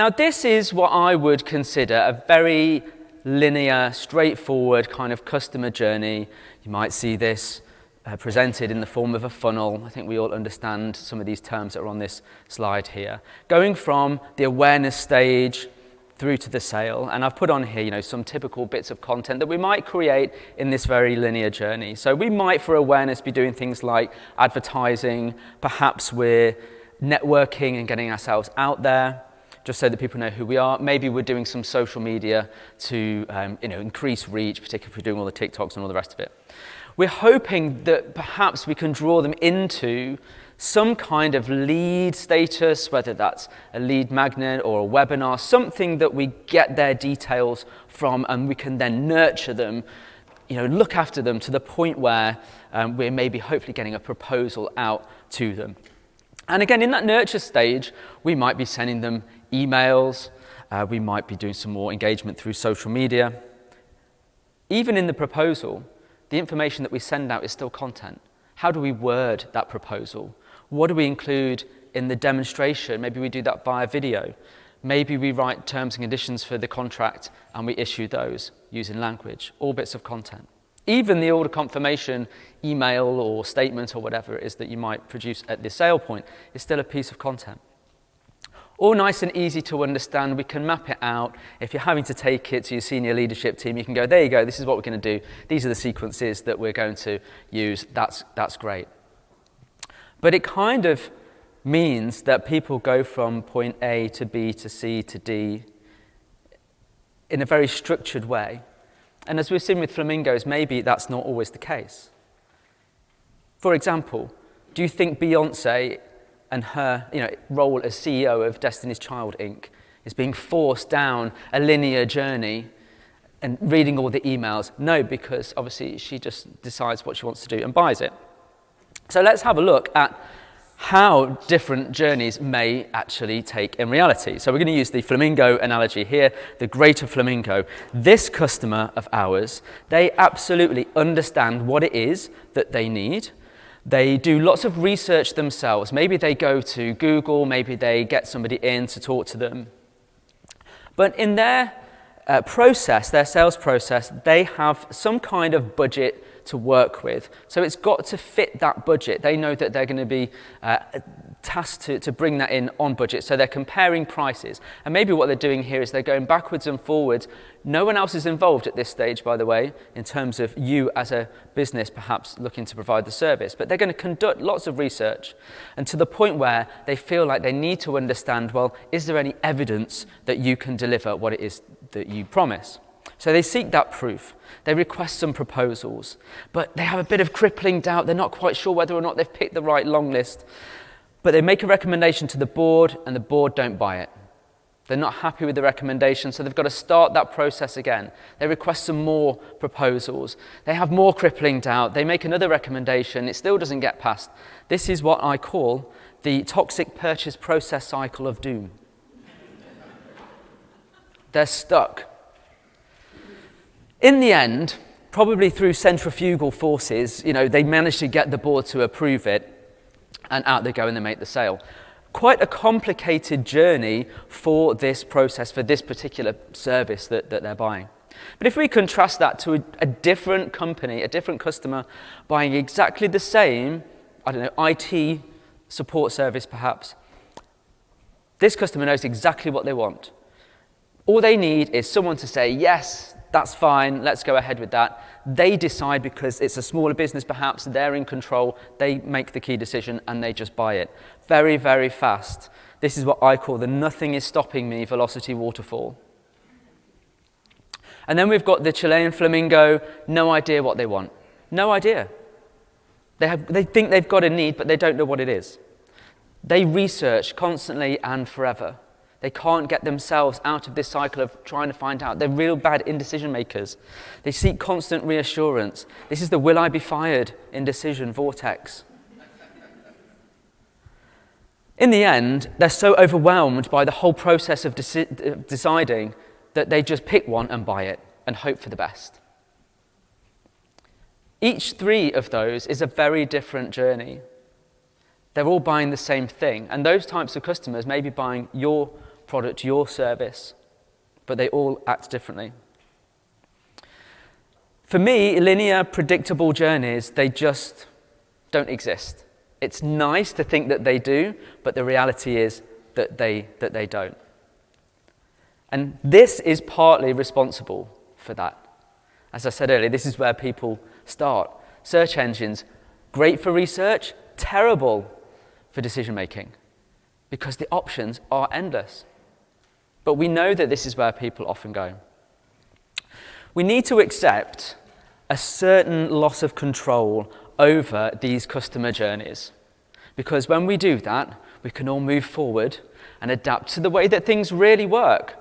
Now, this is what I would consider a very linear, straightforward kind of customer journey. You might see this presented in the form of a funnel. I think we all understand some of these terms that are on this slide here. Going from the awareness stage through to the sale, and I've put on here, some typical bits of content that we might create in this very linear journey. So we might, for awareness, be doing things like advertising. Perhaps we're networking and getting ourselves out there, just so that people know who we are. Maybe we're doing some social media to increase reach, particularly if we're doing all the TikToks and all the rest of it. We're hoping that perhaps we can draw them into some kind of lead status, whether that's a lead magnet or a webinar, something that we get their details from, and we can then nurture them, look after them to the point where we're maybe hopefully getting a proposal out to them. And again, in that nurture stage, we might be sending them emails, we might be doing some more engagement through social media. Even in the proposal, the information that we send out is still content. How do we word that proposal? What do we include in the demonstration? Maybe we do that via video. Maybe we write terms and conditions for the contract and we issue those using language, all bits of content. Even the order confirmation email or statement or whatever it is that you might produce at the sale point is still a piece of content. All nice and easy to understand. We can map it out. If you're having to take it to your senior leadership team, you can go, there you go, this is what we're going to do. These are the sequences that we're going to use. That's great. But it kind of means that people go from point A to B to C to D in a very structured way. And as we've seen with Flamingos, maybe that's not always the case. For example, do you think Beyonce and her role as CEO of Destiny's Child, Inc. is being forced down a linear journey and reading all the emails? No, because obviously she just decides what she wants to do and buys it. So let's have a look at how different journeys may actually take in reality. So we're going to use the Flamingo analogy here, the greater Flamingo. This customer of ours, they absolutely understand what it is that they need. They do lots of research themselves. Maybe they go to Google, maybe they get somebody in to talk to them. But in their process, their sales process, they have some kind of budget to work with. So it's got to fit that budget. They know that they're going to be tasked to bring that in on budget. So they're comparing prices. And maybe what they're doing here is they're going backwards and forwards. No one else is involved at this stage, by the way, in terms of you as a business perhaps looking to provide the service. But they're going to conduct lots of research, and to the point where they feel like they need to understand, well, is there any evidence that you can deliver what it is that you promise? So they seek that proof. They request some proposals, but they have a bit of crippling doubt. They're not quite sure whether or not they've picked the right long list. But they make a recommendation to the board, and the board don't buy it. They're not happy with the recommendation, so they've got to start that process again. They request some more proposals. They have more crippling doubt. They make another recommendation. It still doesn't get passed. This is what I call the toxic purchase process cycle of doom. They're stuck. In the end, probably through centrifugal forces, they manage to get the board to approve it, and out they go and they make the sale. Quite a complicated journey for this process, for this particular service that they're buying. But if we contrast that to a different company, a different customer buying exactly the same, IT support service perhaps, this customer knows exactly what they want. All they need is someone to say, yes, that's fine, let's go ahead with that. They decide because it's a smaller business perhaps, they're in control, they make the key decision and they just buy it. Very, very fast. This is what I call the nothing is stopping me velocity waterfall. And then we've got the Chilean Flamingo, no idea what they want. No idea. They think they've got a need, but they don't know what it is. They research constantly and forever. They can't get themselves out of this cycle of trying to find out. They're real bad indecision makers. They seek constant reassurance. This is the will I be fired indecision vortex. In the end, they're so overwhelmed by the whole process of deciding that they just pick one and buy it and hope for the best. Each three of those is a very different journey. They're all buying the same thing, and those types of customers may be buying your product, your service, but they all act differently. For me, linear, predictable journeys, they just don't exist. It's nice to think that they do, but the reality is that they don't. And this is partly responsible for that. As I said earlier, this is where people start. Search engines, great for research, terrible for decision making, because the options are endless. But we know that this is where people often go. We need to accept a certain loss of control over these customer journeys, because when we do that, we can all move forward and adapt to the way that things really work,